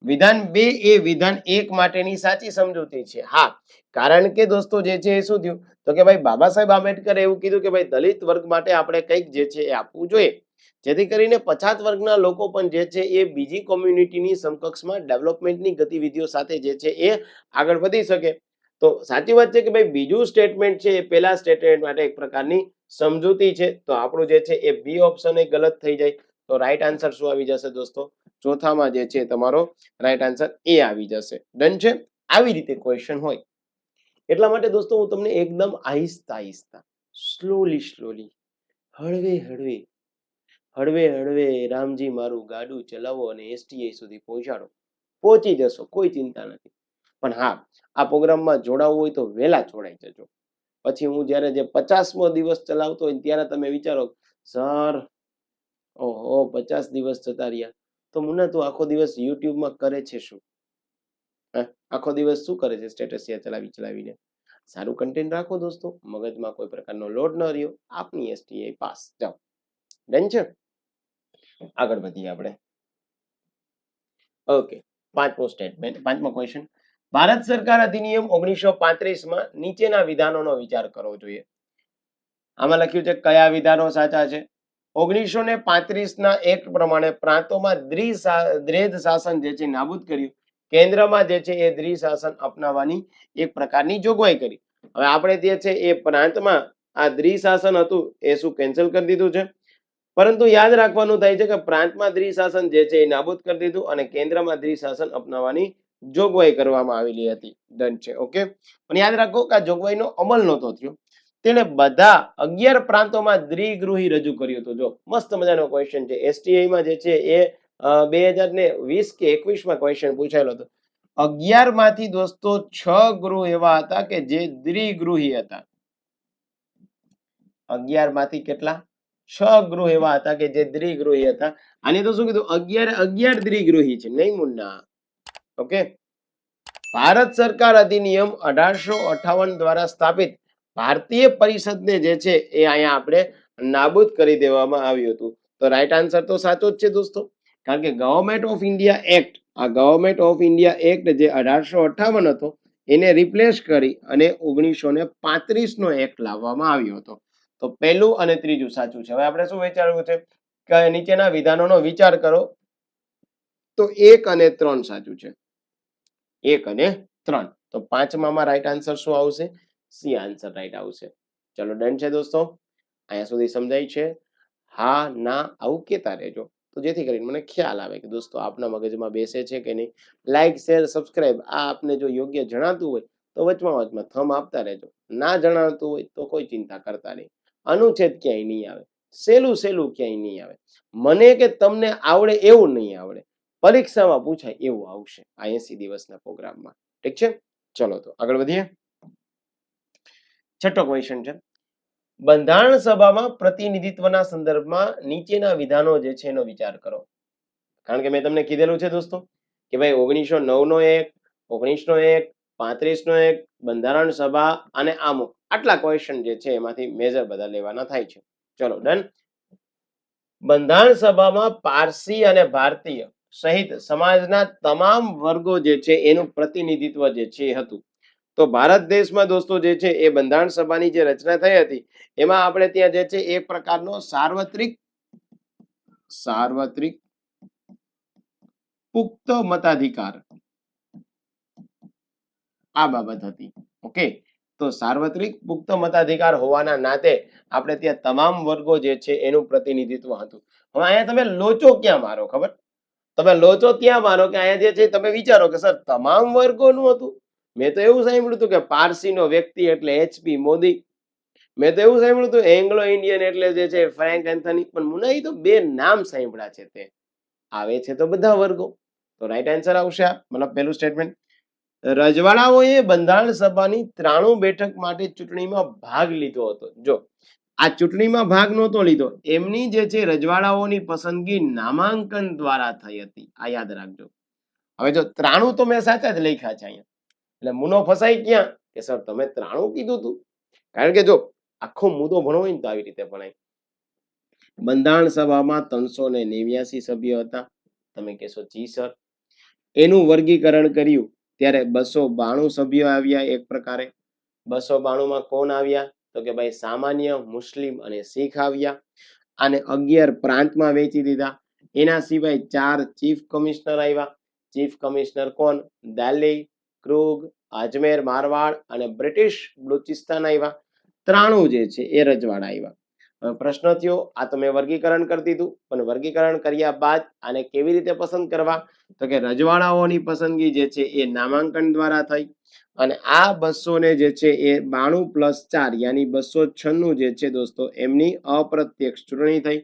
Speaker 1: વિધાન 2 એ વિધાન 1 માટેની સાચી સમજૂતી છે. હા, કારણ કે દોસ્તો જે છે એ શું થયું, તો કે ભાઈ બાબા સાહેબ આંબેડકરે એવું કીધું કે ભાઈ દલિત વર્ગ માટે આપણે કંઈક જે છે એ આપવું જોઈએ, જેથી કરીને પછાત વર્ગના લોકો પણ જે છે એ બીજી કોમ્યુનિટીની સમકક્ષમાં ડેવલપમેન્ટની ગતિવિધિઓ સાથે જે છે એ આગળ વધી શકે. તો સાચી વાત છે કે ભાઈ બીજું સ્ટેટમેન્ટ છે એ પહેલા સ્ટેટમેન્ટ માટે એક પ્રકારની સમજૂતી છે. તો આપણું જે છે એ બી ઓપ્શન એ ગલત થઈ જાય. તો રાઈટ આન્સર શું આવી જશે દોસ્તો? ચોથામાં જે છે તમારો રાઈટ આન્સર એ આવી જશે. ડન છે. આવી રીતે ક્વેશ્ચન હોય એટલા માટે દોસ્તો હું તમને એકદમ આહિસ્તા આહિસ્તા, સ્લોલી હળવે હળવે રામજી મારું ગાડું ચલાવો અને એસટીઆઈ સુધી પહોંચાડો. પહોંચી જશો, કોઈ ચિંતા નથી. પણ હા, આ પ્રોગ્રામમાં જોડાવવું હોય તો વહેલા જોડાઈ જજો. પછી હું જ્યારે જે 50મો દિવસ ચલાવતો હોય ત્યારે તમે વિચારો, સર ઓહો 50 દિવસ જતા રહ્યા, તો મુન્ના તું આખો દિવસ યુટ્યુબમાં કરે છે શું? આખો દિવસ શું કરે છે સ્ટેટસ ચલાવીને? સારું કન્ટેન્ટ રાખો દોસ્તો, મગજમાં કોઈ પ્રકારનો લોડ ન રહ્યો, આપની એસટીઆઈ પાસ. જાઓ, ડન છે. આગળ વધીએ આપણે. ઓકે, પાંચમો ક્વેશ્ચન. ભારત સરકાર અધિનિયમ 1935 માં નીચેના વિધાનોનો વિચાર કરવો જોઈએ. આમાં લખ્યું છે કયા વિધાનો સાચા છે. 1935 ના એક્ટ પ્રમાણે પ્રાંતોમાં દ્રેધ શાસન જે છે નાબૂદ કર્યું. કેન્દ્રમાં જે છે એ દ્વિ શાસન અપનાવવાની એક પ્રકારની જોગવાઈ કરી. હવે આપણે જે છે એ પ્રાંતમાં આ દ્વિ શાસન હતું એ શું કેન્સલ કરી દીધું છે, પરંતુ યાદ રાખવાનું થાય છે કે પ્રાંતમાં દ્વિ શાસન જે છે એ નાબૂદ કરી દીધું અને કેન્દ્રમાં દ્વિ શાસન અપનાવવાની જોગવાઈ કરવામાં આવેલી હતી. ડન છે. ઓકે, પણ યાદ રાખો કે આ જોગવાઈનો અમલ નહોતો થયો. તેને બધા 11 પ્રાંતોમાં દ્વિગૃહી રજૂ કર્યું હતું. જો મસ્ત મજાનો ક્વેશ્ચન છે. એસટીઆઈ માં જે છે એ 2020 કે 21 માં ક્વેશ્ચન પૂછાયેલો હતો. 11 માંથી દોસ્તો 6 ગૃહ એવા હતા કે જે દ્વિગૃહી હતા. 11 માંથી કેટલા? 6 ગૃહ એવા હતા કે જે દ્વિગૃહી હતા. આને તો શું કીધું? 11 દ્વિગૃહી છે, નહીં મુન્ના? ઓકે, ભારત સરકાર અધિનિયમ 1858 દ્વારા સ્થાપિત ભારતીય પરિષદને જે છે એ અહીંયા આપણે નાબૂદ કરી દેવામાં આવ્યું હતું. તો રાઈટ આન્સર તો સાચો જ છે દોસ્તો, કારણ કે ગવર્મેન્ટ ઓફ ઇન્ડિયા એક્ટ, આ ગવર્મેન્ટ ઓફ ઇન્ડિયા એક્ટ જે 1858 હતો એને રિપ્લેસ કરી અને 1935 નો એક્ટ લાવવામાં આવ્યો હતો. તો પહેલું અને ત્રીજું સાચું છે. હવે આપણે શું વિચારવું છે કે નીચેના વિધાનોનો વિચાર કરો. તો 1 અને 3 સાચું છે. 1 અને 3. તો પાંચમામાં રાઈટ આન્સર શું આવશે? સી આન્સર રાઈટ આવશે. ચલો ડન છે દોસ્તો, અહીંયા સુધી સમજાય છે? હા ના આવું કેતા રહેજો, તો જેથી કરીને મને ખ્યાલ આવે કે દોસ્તો આપના મગજમાં બેસે છે કે નહીં. લાઈક, શેર, સબસ્ક્રાઇબ આ આપને જો યોગ્ય જણાતું હોય તો વચમાં થમ આપતા રહેજો. ના જણાતું હોય તો કોઈ ચિંતા કરતા નહીં. અનુચ્છેદ ક્યાંય નહીં આવે, સહેલું ક્યાંય નહીં આવે. મને કે તમને આવડે એવું નહીં આવડે, પરીક્ષામાં પૂછાય એવું આવશે આ 80 દિવસના પ્રોગ્રામમાં. ઠીક છે, ચલો તો આગળ વધીએ. છઠ્ઠો ક્વેશ્ચન છે, બંધારણ સભામાં પ્રતિનિધિત્વના સંદર્ભમાં નીચેના વિધાનો જે છે એનો વિચાર કરો. કારણ કે મેં તમને કીધેલું છે દોસ્તો કે ભાઈ 1909 નો એક, 19 નો એક, 35 નો એક, બંધારણ સભા અને આમુખ, આટલા ક્વેશ્ચન જે છે એમાંથી મેજર બધા લેવાના થાય છે. ચલો ડન. બંધારણ સભામાં પારસી અને ભારતીય સહિત સમાજના તમામ વર્ગો જે છે એનું પ્રતિનિધિત્વ જે છે એ હતું. તો ભારત દેશમાં દોસ્તો જે છે એ બંધારણ સભાની જે રચના થઈ હતી એમાં આપણે ત્યાં જે છે એક પ્રકારનો સાર્વત્રિક પુખ્ત મતાધિકાર આ બાબત હતી. ઓકે, તો સાર્વત્રિક પુખ્ત મતાધિકાર હોવાના નાતે આપણે ત્યાં તમામ વર્ગો જે છે એનું પ્રતિનિધિત્વ હતું. હવે અહીંયા તમે લોચો ક્યાં મારો ખબર? તમે લોચો ત્યાં મારો કે અહીંયા જે છે તમે વિચારો કે સર તમામ વર્ગોનું હતું. મેં તો એવું સાંભળ્યું હતું કે પારસીનો વ્યક્તિ એટલે HP મોદી. મેં તો એવું સાંભળ્યું હતું એંગ્લો ઇન્ડિયન એટલે જે છે ફ્રેન્ક એન્થની. પણ મુના તો બે નામ સાંભળ્યા છે, તે આવે છે તો બધા વર્ગો. તો રાઈટ આન્સર આવશે આ, મતલબ પહેલું સ્ટેટમેન્ટ. રજવાડાઓએ બંધારણ સભાની 93 બેઠક માટે ચૂંટણીમાં ભાગ લીધો હતો. જો આ ચૂંટણીમાં ભાગ નહોતો લીધો, એમની જે છે રજવાડાઓની પસંદગી નામાંકન દ્વારા થઈ હતી. આ યાદ રાખજો. હવે જો 93 તો મેં સાચા જ લખ્યા છે અહીંયા, એટલે મુનો ફસાઈ ક્યાં કે સર તમે 93 કીધું હતું. કારણ કે જો આખો મુદ્દો ભણવો હોય ને તો આવી રીતે ભણાય. બંધારણ સભામાં 389 સભ્યો હતા. તમે કહેશો જી સર. એનું વર્ગીકરણ કર્યું ત્યારે 292 સભ્યો આવ્યા. એક પ્રકારે 292 માં કોણ આવ્યા તો કે ભાઈ સામાન્ય, મુસ્લિમ અને શીખ આવ્યા. આને 11 પ્રાંતમાં વહેંચી દીધા. એના સિવાય 4 ચીફ કમિશનર આવ્યા. ચીફ કમિશનર કોણ? દિલ્હી, ક્રુગ, અજમેર, મારવાડ અને બ્રિટિશ બલુચિસ્તાન આવ્યા. 93 જે છે એ રજવાડા આવ્યા. પ્રશ્ન થયો, આ તો મેં વર્ગીકરણ કરી દીધું, પણ વર્ગીકરણ કર્યા બાદ આને કેવી રીતે પસંદ કરવા તો કે રજવાડાઓની પસંદગી જે છે એ નામાંકન દ્વારા થઈ. અને આ 200 ને જે છે એ 92 + 4 યાની 296 જે છે દોસ્તો એમની અપ્રત્યક્ષ ચૂંટણી થઈ.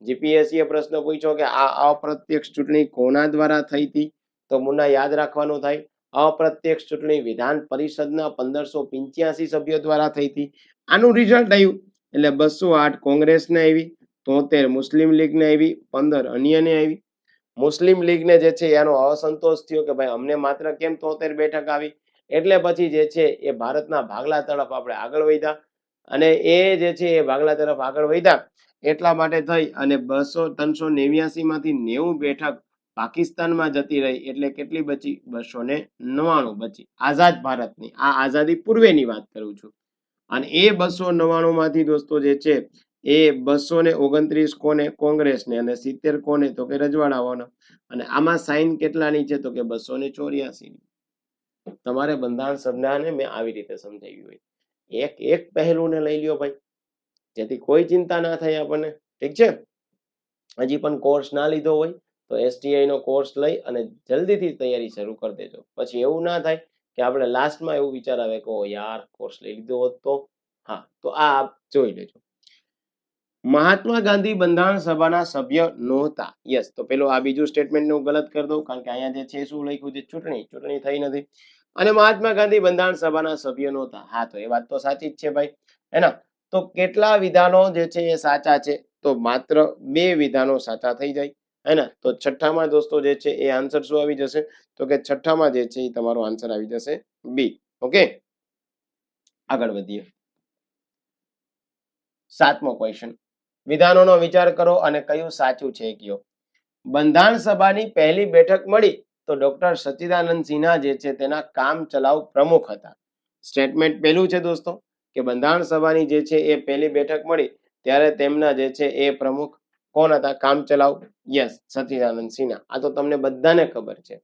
Speaker 1: જીપીએસસીએ પ્રશ્ન પૂછ્યો કે આ અપ્રત્યક્ષ ચૂંટણી કોના દ્વારા થઈ હતી તો મુન્ના યાદ રાખવાનું થાય. અપ્રત્યક્ષ ચૂંટણી વિધાન પરિષદના 1585 સભ્યો દ્વારા થઈ હતી. આનું રિઝલ્ટ આવ્યું એટલે 208 કોંગ્રેસને આવી, 73 મુસ્લિમ લીગને આવી, 15 અન્યને આવી. મુસ્લિમ લીગને જે છે એનો અસંતોષ થયો કે ભાઈ અમને માત્ર કેમ 73 બેઠક આવી, એટલે પછી જે છે એ ભારતના ભાગલા તરફ આપણે આગળ વધ્યા. અને એ જે છે એ ભાગલા તરફ આગળ વધ્યા એટલા માટે થઈ અને 389 માંથી 90 બેઠક પાકિસ્તાનમાં જતી રહી. એટલે કેટલી બચી? 299 બચી. આઝાદ ભારતની, આ આઝાદી પૂર્વેની વાત કરું છું. અને એ 299 માંથી દોસ્તો જે છે એ 229 કોને? કોંગ્રેસને, અને 70 કોને તો કે રજવાડાઓને. અને આમાં સાઇન કેટલાની છે તો કે 284 ની. તમારે બંધારણ સભાને મેં આવી રીતે સમજાવ્યું હોય. એક એક પહેલુંને લઈ લ્યો ભાઈ, જેથી કોઈ ચિંતા ના થાય આપણને. ઠીક છે? હજી પણ કોર્સ ના લીધો હોય તો STI નો કોર્સ લઈ અને જલ્દીથી તૈયારી શરૂ કરી દેજો. પછી એવું ના થાય કે આપણે લાસ્ટમાં એવું વિચાર આવે કે ઓ યાર કોર્સ લઈ લીધો હોત તો. હા, તો આ જોઈ લેજો. મહાત્મા ગાંધી બંધારણ સભાના સભ્ય નહોતા. યસ, તો પેલો આ બીજું સ્ટેટમેન્ટ હું ગલત કરી દઉં, કારણ કે અહીંયા જે છે શું લખ્યું છે? ચૂંટણી થઈ નથી. અને મહાત્મા ગાંધી બંધારણ સભાના સભ્ય નહોતા. હા, તો એ વાત તો સાચી જ છે ભાઈ, હેના? તો કેટલા વિધાનો જે છે એ સાચા છે? તો માત્ર 2 વિધાનો સાચા થઈ જાય, હેના? તો છઠ્ઠામાં દોસ્તો જે છે એ આન્સર શું આવી જશે તો કે છઠ્ઠામાં જે છે એ તમારો આન્સર આવી જશે બી. ઓકે, આગળ વધીએ. 7મો ક્વેશ્ચન. વિધાનોનો વિચાર કરો અને કયું સાચું છે કયો. બંધારણ સભાની પહેલી બેઠક મળી તો ડોક્ટર સચ્ચિદાનંદ સિન્હા જે છે તેના કામ ચલાઉ પ્રમુખ હતા. સ્ટેટમેન્ટ પહેલું છે દોસ્તો કે બંધારણ સભાની જે છે એ પહેલી બેઠક મળી ત્યારે તેમના જે છે એ પ્રમુખ કોણ હતા? કામ ચલાઉ. યસ, સચ્ચિદાનંદ સિન્હા. આ તો તમને બધાને ખબર છે.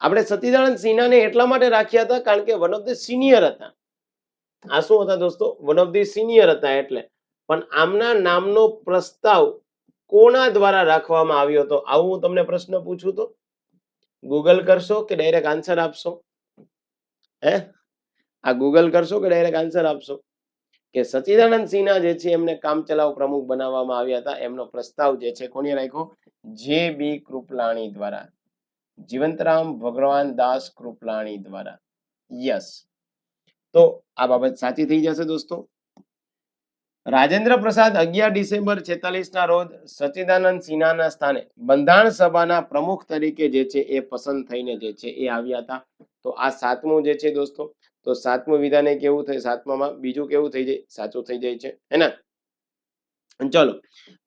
Speaker 1: આપણે સચ્ચિદાનંદ સિન્હાને એટલા માટે રાખ્યા હતા કારણ કે વન ઓફ ધ સિનિયર હતા. આ શું હતા દોસ્તો? વન ઓફ ધ સિનિયર હતા. એટલે પણ આમના નામનો પ્રસ્તાવ કોના દ્વારા રાખવામાં આવ્યો હતો? આવું હું તમને પ્રશ્ન પૂછું તો ગૂગલ કરશો કે ડાયરેક્ટ આન્સર આપશો? આ ગૂગલ કરશો કે ડાયરેક્ટ આન્સર આપશો? કે સચ્ચિદાનંદ સિન્હા જે છે એમને કામચલાઉ પ્રમુખ બનાવવામાં આવ્યા હતા. એમનો પ્રસ્તાવ જે છે કોણે રાખ્યો? JB કૃપલાણી દ્વારા, જીવંતરામ ભગવાન દાસ કૃપલાણી દ્વારા. યસ, તો આ બાબત સાચી થઈ જશે દોસ્તો. રાજેન્દ્ર પ્રસાદ 11 ડિસેમ્બર 46 ના રોજ સચ્ચિદાનંદ સિન્હાના સ્થાને બંધારણ સભાના પ્રમુખ તરીકે જે છે એ પસંદ થઈને જે છે એ આવ્યા હતા. તો આ 7મું જે છે દોસ્તો, તો 7મું વિધાન કેવું થાય? 7મામાં બીજું કેવું થઈ જાય? સાચું થઈ જાય છે, હે ને? ચલો,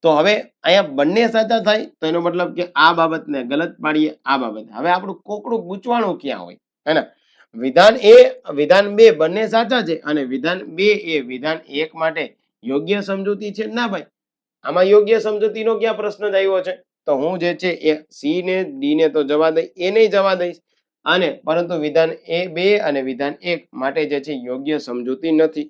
Speaker 1: તો હવે અહીંયા બંને સાચા થાય તો એનો મતલબ કે આ બાબતને ગલત પાડીએ, આ બાબત. હવે આપણું કોકડું ગૂંચવાણું ક્યાં હોય, હે ને? વિધાન એ વિધાન 2 બંને સાચા છે અને વિધાન 2 એ વિધાન 1 માટે યોગ્ય સમજૂતી છે. ના ભાઈ, આમાં યોગ્ય સમજૂતીનો ક્યાં પ્રશ્ન જ આવ્યો છે? તો હું જે છે એ સી ને ડી ને તો જવા દઈ, એ નહીં જવા દઈશ. અને પરંતુ વિધાન 2 અને વિધાન 1 માટે જે છે યોગ્ય સમજૂતી નથી.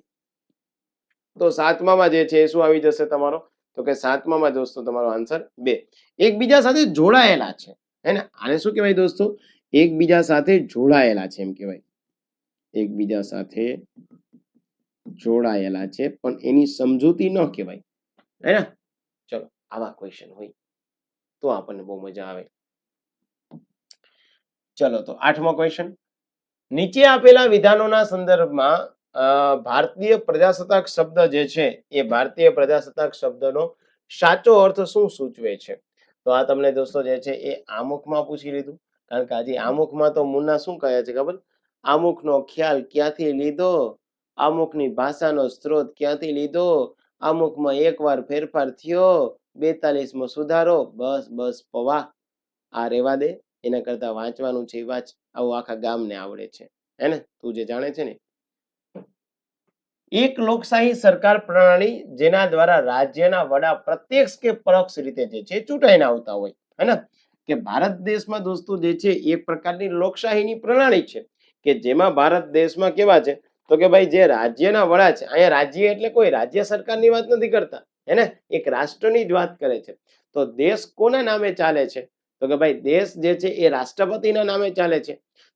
Speaker 1: તો સાતમામાં જે છે એ શું આવી જશે તમારો? તો કે સાતમામાં દોસ્તો તમારો આન્સર 2. એકબીજા સાથે જોડાયેલા છે, હે ને? આને શું કહેવાય દોસ્તો? એકબીજા સાથે જોડાયેલા છે એમ કહેવાય. એકબીજા સાથે જોડાયેલા છે પણ એની સમજૂતી ન કહેવાય, હે ને? ચલો આવા ક્વેશ્ચન હોય તો આપણને બહુ મજા આવે. ચલો તો આઠમો ક્વેશ્ચન, નીચે આપેલા વિધાનોના સંદર્ભમાં ભારતીય પ્રજાસત્તાક શબ્દ જે છે એ ભારતીય પ્રજાસત્તાક શબ્દનો સાચો અર્થ શું સૂચવે છે? તો આ તમને દોસ્તો જે છે એ આમુખમાં પૂછી લીધું, કારણ કે આજે આમુખમાં તો મુન્ના શું કહે છે ખબર? આમુખનો ખ્યાલ ક્યાંથી લીધો, આમુખની ભાષાનો સ્ત્રોત ક્યાંથી લીધો, આમુખમાં એકવાર ફેરફાર થયો, 42મો સુધારો. બસ બસ પવા, આ રેવા દે, એના કરતા વાંચવાનું છે વાંચ. આવું આખા ગામને આવડે છે, હે ને? તું જે જાણે છે ને. એક લોકશાહી સરકાર પ્રણાલી જેના દ્વારા રાજ્યના વડા પ્રત્યક્ષ કે પરોક્ષ રીતે જે છે ચૂંટાઈને આવતા હોય, હે ને? કે ભારત દેશમાં દોસ્તો જે છે એક પ્રકારની લોકશાહીની પ્રણાલી છે કે જેમાં ભારત દેશમાં કેવા છે તો કે ભાઈ જે રાજ્યના વડા છે, અહીંયા રાજ્ય એટલે કોઈ રાજ્ય સરકારની વાત નથી કરતા, હે ને? એક રાષ્ટ્રની જ વાત કરે છે. તો દેશ કોના નામે ચાલે છે? તો કે ભાઈ દેશ જે છે એ રાષ્ટ્રપતિના નામે ચાલે છે.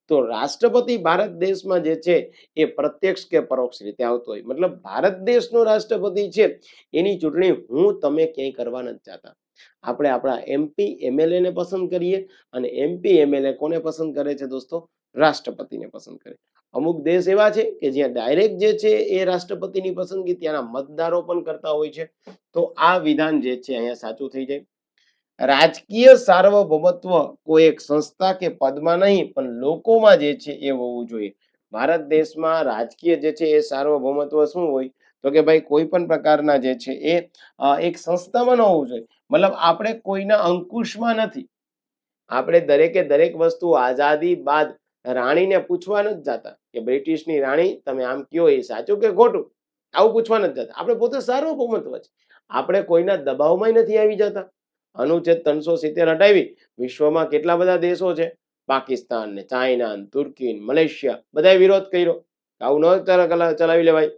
Speaker 1: તો રાષ્ટ્રપતિ ભારત દેશમાં જે છે એ પ્રત્યક્ષ કે પરોક્ષ રીતે આવતો હોય, મતલબ ભારત દેશનો રાષ્ટ્રપતિ છે એની ચૂંટણી હું તમે ક્યાંય કરવા નથી ચાહતા. આપણે આપણા એમપી એમએલએ ને પસંદ કરીએ અને એમપી એમએલએ કોને પસંદ કરે છે દોસ્તો? રાષ્ટ્રપતિને પસંદ કરે. અમુક દેશ એવા છે કે જ્યાં ડાયરેક્ટ જે છે એ રાષ્ટ્રપતિની પસંદગી ત્યાંના મતદારો પણ કરતા હોય છે. તો આ વિધાન જે છે અહીંયા સાચું થઈ જાય. રાજકીય સાર્વભૌમત્વ કોઈ એક સંસ્થા કે પદમાં નહીં પણ લોકોમાં જે છે એ હોવું જોઈએ. ભારત દેશમાં રાજકીય જે છે એ સાર્વભૌમત્વ શું હોય તો કે ભાઈ કોઈ પણ પ્રકારના જે છે એ એક સંસ્થામાં ન હોવું જોઈએ. મતલબ આપણે કોઈના અંકુશમાં નથી. આપણે દરેકે દરેક વસ્તુ આઝાદી બાદ રાણીને પૂછવા નથી જતા કે બ્રિટિશની રાણી તમે આમ કયો એ સાચું કે ખોટું, આવું પૂછવા નથી જતા. આપણે પોતે સાર્વભૌમત્વ છે. આપણે કોઈના દબાવમાં નથી આવી જતા. અનુચ્છેદ 370 હટાવી વિશ્વમાં કેટલા બધા દેશો છે, પાકિસ્તાન ને ચાઇના ને તુર્કી ને મલેશિયા, બધાએ વિરોધ કર્યો. આવું ન ચલાવી લેવાય.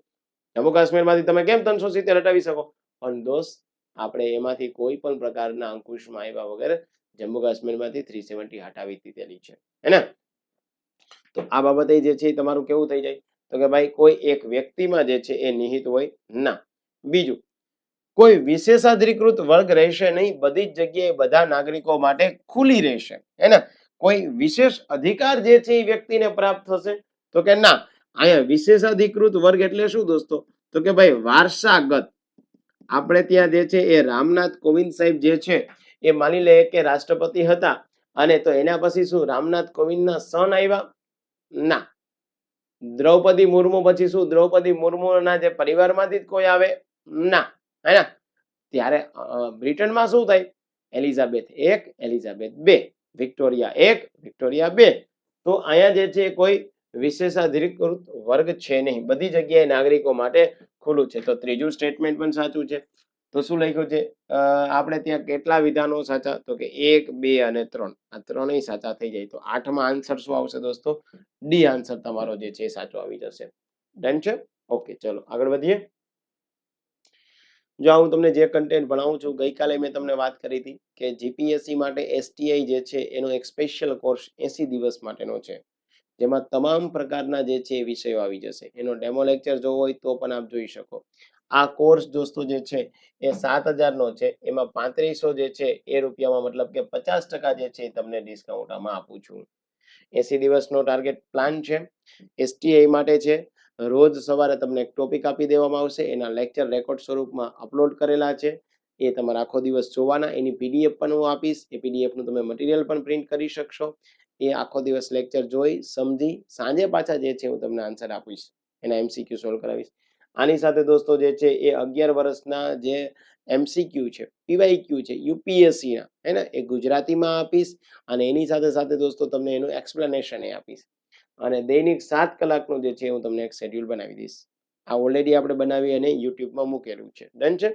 Speaker 1: જમ્મુ કાશ્મીરમાંથી તમે કેમ 370 હટાવી શકો? પણ દોસ્ત આપણે એમાંથી કોઈ પણ પ્રકારના અંકુશમાં આવ્યા વગર જમ્મુ કાશ્મીરમાંથી 370 હટાવી દીધેલી છે, હે ને? તો આ બાબતે જે છે તમારું કેવું થઈ જાય તો કે ભાઈ કોઈ એક વ્યક્તિમાં જે છે એ નિહિત હોય ના. બીજું, કોઈ વિશેષાધિકૃત વર્ગ રહેશે નહીં, બધી જ જગ્યાએ બધા નાગરિકો માટે ખુલ્લી રહેશે, હે ને? કોઈ વિશેષ અધિકાર જે છે એ વ્યક્તિને પ્રાપ્ત થશે તો કે ના. અહીંયા વિશેષાધિકૃત વર્ગ એટલે શું દોસ્તો? તો કે ભાઈ વારસાગત. આપણે ત્યાં જે છે એ રામનાથ કોવિંદ સાહેબ જે છે એ માની લે કે રાષ્ટ્રપતિ હતા અને તો એના પછી શું રામનાથ કોવિંદના સન આવ્યા? ના. દ્રૌપદી મુર્મુ પછી શું દ્રૌપદી મુર્મુના જે પરિવારમાંથી જ કોઈ આવે? ના, હે ને? ત્યારે બ્રિટનમાં શું થાય? Elizabeth 1, Elizabeth 2, Victoria 1, Victoria 2. તો અહીંયા જે છે કોઈ વિશેષાધિકૃત વર્ગ છે નહીં, બધી જગ્યાએ નાગરિકો માટે ખુલ્લું છે. તો ત્રીજું સ્ટેટમેન્ટ પણ સાચું છે. તો શું લખ્યું છે આપણે ત્યાં કેટલા વિધાનો સાચા? તો કે 1, 2 અને 3. આ ત્રણેય સાચા થઈ જાય. તો આઠમાં આન્સર શું આવશે દોસ્તો? ડી આન્સર તમારો જે છે એ સાચો આવી જશે. ડન છે? ઓકે, ચલો આગળ વધીએ. જો હું તમને જે કન્ટેન્ટ ભણાવું છું, ગઈકાલે મેં તમને વાત કરી હતી કે જીપીએસસી માટે એસટીઆઈ જે છે એનો એક સ્પેશિયલ કોર્સ 80 દિવસ માટેનો છે, જેમાં તમામ પ્રકારના જે છે એ વિષયો આવી જશે. એનો ડેમો લેક્ચર જોવો હોય તો પણ આપ જોઈ શકો. આ કોર્સ દોસ્તો જે છે એ 7000 નો છે. એમાં 3500 જે છે એ રૂપિયામાં, મતલબ કે 50% જે છે તમને ડિસ્કાઉન્ટ આમાં આપું છું. 80 દિવસનો ટાર્ગેટ પ્લાન છે, એસટીઆઈ માટે છે. રોજ સવારે તમને એક ટોપિક આપી દેવામાં આવશે, એના લેક્ચર રેકોર્ડ સ્વરૂપમાં અપલોડ કરેલા છે. એ તમારે આખો દિવસ જોવાના. એની પીડીએફ પણ હું આપીશ. એ પીડીએફનું તમે મટીરિયલ પણ પ્રિન્ટ કરી શકશો. એ આખો દિવસ લેક્ચર જોઈ સમજી સાંજે પાછા જે છે હું તમને આન્સર આપીશ, એના એમસીક્યુ સોલ્વ કરાવીશ. આની સાથે દોસ્તો જે છે એ 11 વર્ષના જે એમસીક્યુ છે, પીવાયક્યુ છે યુપીએસસી ના, હે ને, એ ગુજરાતીમાં આપીશ અને એની સાથે સાથે દોસ્તો તમને એનું એક્સપ્લેનેશન એ આપીશ. અને દૈનિક 7 કલાકનું જે છે હું તમને એક શેડ્યુલ બનાવી દઈશ. આ ઓલરેડી આપણે બનાવી અને યુટ્યુબમાં મૂકેલું છે. ડન છે?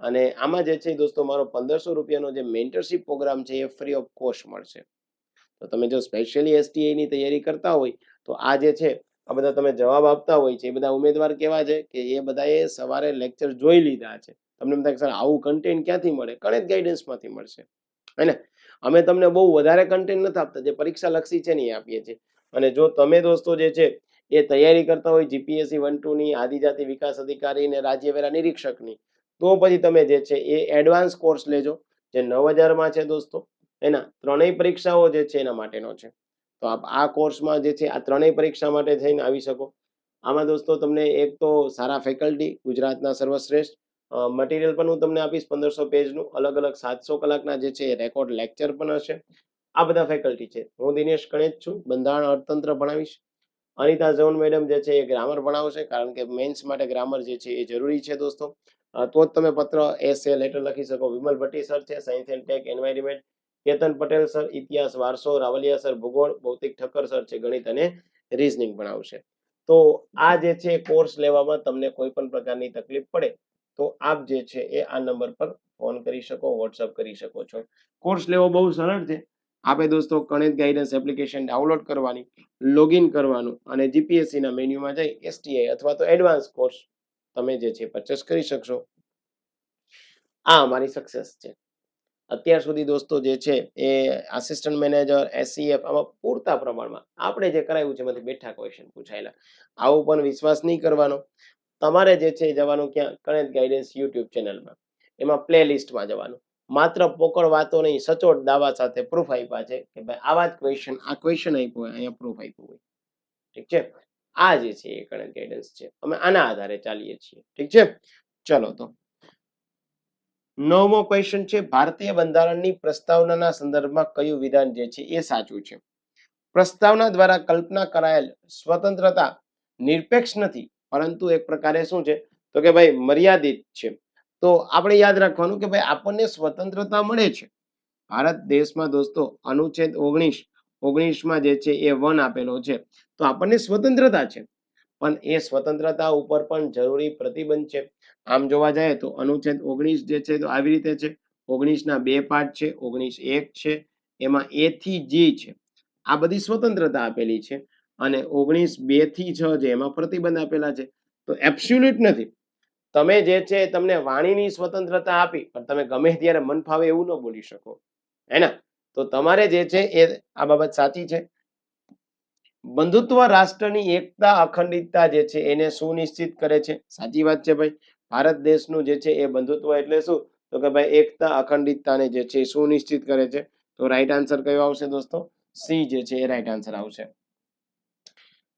Speaker 1: અને આમાં જે છે દોસ્તો મારો 1500 રૂપિયાનો જે મેન્ટરશિપ પ્રોગ્રામ છે એ ફ્રી ઓફ કોસ્ટ મળશે. તો તમે જો સ્પેશિયલી એસટીઆઈ ની તૈયારી કરતા હોય તો આ જે છે આ બધા તમે જવાબ આપતા હોય છે એ બધા ઉમેદવાર કેવા છે કે એ બધાએ સવારે લેક્ચર જોઈ લીધા છે. તમને એમ થાય કે સર આવું કન્ટેન્ટ ક્યાંથી મળે? ગણિત ગાઈડન્સમાંથી મળશે, હે ને? અમે તમને બહુ વધારે કન્ટેન્ટ નથી આપતા, જે પરીક્ષા લક્ષી છે ને એ આપીએ છીએ. અને જો તમે દોસ્તો જે છે એ તૈયારી કરતા હોય જીપીએસસી 1-2 ની, આદિજાતિ વિકાસ અધિકારી ને રાજ્ય વેરા નિરીક્ષકની, તો પછી તમે જે છે એ એડવાન્સ કોર્સ લેજો જે 9000 માં છે દોસ્તો. એના ત્રણેય પરીક્ષાઓ જે છે એના માટેનો છે. તો આપ આ કોર્સમાં જે છે આ ત્રણેય પરીક્ષા માટે થઈને આવી શકો. આમાં દોસ્તો તમને એક તો સારા ફેકલ્ટી, ગુજરાતના સર્વશ્રેષ્ઠ મટીરિયલ પણ હું તમને આપીશ 1500 પેજનું, અલગ અલગ 700 કલાકના જે છે રેકોર્ડ લેક્ચર પણ હશે. આ બધા ફેકલ્ટી છે. હું દિનેશ કણેજ છું, બંધારણ અર્થતંત્ર ભણાવીશ. અનિતા ઝોન મેડમ જે છે એ ગ્રામર ભણાવશે, કારણ કે મેન્સ માટે ગ્રામર જે છે એ જરૂરી છે દોસ્તો. તો જ તમે પત્ર એસે લેટર લખી શકો. વિમલ ભટ્ટી સર છે science and tech environment, Ketan Patel sir ઇતિહાસ વારસો, રાવલિયા સર ભૂગોળ, ભૌતિક ઠક્કર સર છે ગણિત અને રીઝનિંગ ભણાવશે. તો આ જે છે કોર્સ લેવામાં તમને કોઈ પણ પ્રકારની તકલીફ પડે તો આપ જે છે એ આ નંબર પર ફોન કરી શકો, વોટ્સઅપ કરી શકો છો. કોર્સ લેવો બહુ સરળ છે. આપે દોસ્તો ગણિત ગાઈડન્સ એપ્લિકેશન ડાઉનલોડ કરવાની, લોગિન કરવાનું અને જીપીએસસી ના મેન્યુમાં જઈ એસટીઆઈ અથવા તો એડવાન્સ કોર્સ તમે જે છે પરચેસ કરી શકશો. આ અમારી સક્સેસ છે. અત્યાર સુધી દોસ્તો જે છે એ આસિસ્ટન્ટ મેનેજર, એસસીએફ આમાં પૂરતા પ્રમાણમાં આપણે જે કરાવ્યું છે એમાંથી બેઠા ક્વેશ્ચન પૂછાયેલા. આવું પણ વિશ્વાસ નહીં કરવાનો. તમારે જે છે જવાનું ક્યાં? ગણિત ગાઈડન્સ યુટ્યુબ ચેનલમાં, એમાં પ્લે લિસ્ટમાં જવાનું. માત્ર પોકળ વાતો નહીં, સચોટ દાવા સાથે પ્રૂફ આપ્યા છે કે ભાઈ આવા જ ક્વેશ્ચન, આ ક્વેશ્ચન આપ્યો હોય અહીંયા પ્રૂફ આપ્યું હોય. ઠીક છે? આ જે છે એ ગણિત ગાઈડન્સ છે. અમે આના આધારે ચાલીએ છીએ. ઠીક છે? ચલો તો 9મો ક્વેશ્ચન છે, ભારતીય બંધારણની પ્રસ્તાવનાના સંદર્ભમાં કયું વિધાન જે છે એ સાચું છે? પ્રસ્તાવના દ્વારા કલ્પના કરાયેલ સ્વતંત્રતા નિરપેક્ષ નથી, પરંતુ એક પ્રકારે શું છે તો કે ભાઈ મર્યાદિત છે. તો આપણે યાદ રાખવાનું કે ભાઈ આપણને સ્વતંત્રતા મળે છે. ભારત દેશમાં દોસ્તો અનુચ્છેદ 19માં જે છે એ 1 આપેલો છે. તો આપણને સ્વતંત્રતા છે, પણ એ સ્વતંત્રતા ઉપર પણ જરૂરી પ્રતિબંધ છે. આમ જોવા જાય તો અનુચ્છેદ 19 જે છે તો આવી રીતે છે. 19 ના 2 પાર્ટ છે. 19(1) છે, એમાં A થી G છે. આ બધી સ્વતંત્રતા આપેલી છે. અને 19(2) થી 6 છે એમાં પ્રતિબંધ આપેલા છે. તો એબ્સોલ્યુટ નથી. તમે જે છે તમને વાણીની સ્વતંત્રતા આપી, પણ તમે ગમે ત્યારે મન ફાવે એવું ન બોલી શકો, હે ને? તો તમારે જે છે એ આ બાબત સાચી છે. બંધુત્વ રાષ્ટ્રની એકતા અખંડિતતા જે છે એને સુનિશ્ચિત કરે છે. સાચી વાત છે ભાઈ. ભારત દેશનું જે છે એ બંધુત્વ એટલે શું તો કે ભાઈ એકતા અખંડિતતાને જે છે એ સુનિશ્ચિત કરે છે. તો રાઈટ આન્સર કયો આવશે દોસ્તો? સી જે છે એ રાઈટ આન્સર આવશે.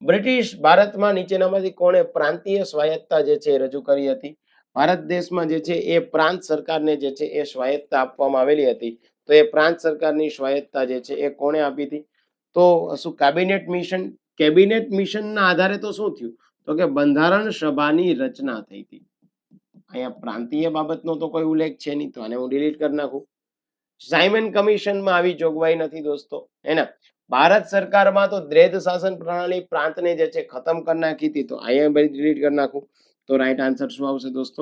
Speaker 1: બ્રિટિશ ભારતમાં નીચેનામાંથી કોણે પ્રાંતીય સ્વાયત્તતા જે છે એ રજૂ કરી હતી? ભારત દેશમાં જે છે એ પ્રાંત સરકારને જે છે એ સ્વાયત્તતા આપવામાં આવેલી હતી. તો એ પ્રાંત સરકારની સ્વાયત્તતા જે છે એ કોણે આપી હતી? તો શું કેબિનેટ મિશન? કેબિનેટ મિશનના આધારે તો શું થયું તો કે બંધારણ સભાની રચના થઈ હતી. અહીંયા પ્રાંતીય બાબતનો તો કોઈ ઉલ્લેખ છે નહીં, તો આને હું ડિલીટ કરી નાખું. સાયમન કમિશનમાં આવી જોગવાઈ નથી દોસ્તો, એના ભારત સરકારમાં તો દ્વૈત શાસન પ્રણાલી પ્રાંતને જે છે ખતમ કરી નાખી હતી. તો અહીંયા ભાઈ ડિલીટ કરી નાખું. તો રાઈટ આન્સર શું આવશે દોસ્તો?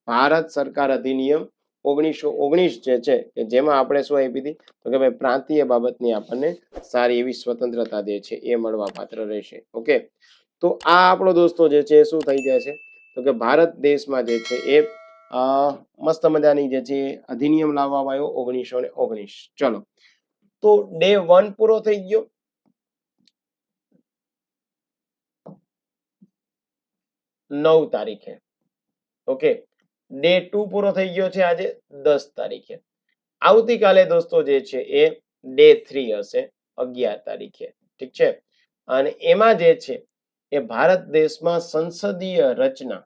Speaker 1: ભારત સરકાર અધિનિયમ 1919 જે છે કે જેમાં આપણે શું આપી હતી તો કે ભાઈ પ્રાંતીય બાબતની આપણને સારી એવી સ્વતંત્રતા જે છે એ મળવા પાત્ર રહેશે. ઓકે, તો આ આપણો દોસ્તો જે છે શું થઈ જાય છે તો કે ભારત દેશમાં જે છે એ મસ્ત મજાની જે છે અધિનિયમ લાવવામાં આવ્યો 1919. ચલો તો ડે 1 પૂરો થઈ ગયો. નવ તારીખે. ઓકે, ડે 2 પૂરો થઈ ગયો છે આજે 10 તારીખે. આવતીકાલે દોસ્તો જે છે એ ડે 3 હશે 11 તારીખે. ઠીક છે? અને એમાં જે છે એ ભારત દેશમાં સંસદીય રચના,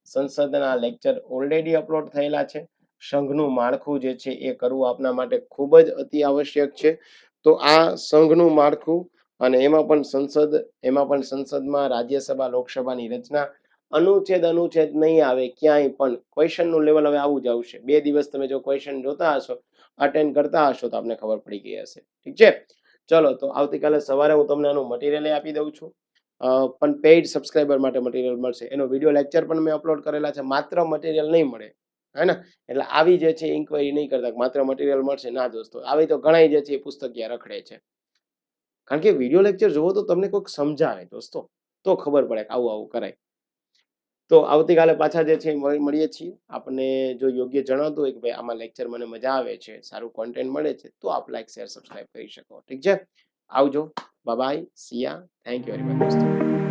Speaker 1: સંસદના લેક્ચર ઓલરેડી અપલોડ થયેલા છે. સંઘનું માળખું જે છે એ કરવું આપના માટે ખૂબ જ અતિ આવશ્યક છે. તો આ સંઘનું માળખું અને એમાં પણ સંસદમાં રાજ્યસભા લોકસભાની રચના, અનુચ્છેદ નહીં આવે ક્યાંય પણ. ક્વેશ્ચનનું લેવલ હવે આવું જ આવશે. 2 દિવસ તમે જો ક્વેશ્ચન જોતા હશો, અટેન્ડ કરતા હશો તો આપને ખબર પડી ગઈ હશે. ઠીક છે? ચલો તો આવતીકાલે સવારે હું તમને આનું મટીરિયલ આપી દઉં છું. પણ પેઇડ સબસ્ક્રાઇબર માટે મટીરિયલ મળશે. એનો વિડીયો લેક્ચર પણ મેં અપલોડ કરેલા છે. માત્ર મટીરિયલ નહીં મળે, હે ને? એટલે આવી જે છે ઇન્ક્વાયરી નહીં કરતા માત્ર મટીરિયલ મળશે ના દોસ્તો. આવી તો ઘણા જે છે પુસ્તકિયા રખડે છે. કારણ કે વિડીયો લેક્ચર જોવો તો તમને કોઈક સમજાવે દોસ્તો, તો ખબર પડે કે આવું આવું કરાય. તો આવતીકાલે પાછા જે છે મળીએ છીએ. આપણને જો યોગ્ય જણાતું હોય કે ભાઈ આમાં લેક્ચર મને મજા આવે છે, સારું કોન્ટેન્ટ મળે છે, તો આપ લાઈક શેર સબસ્ક્રાઇબ કરી શકો. ઠીક છે, આવજો, bye bye, C yeah, thank you very much દોસ્તો.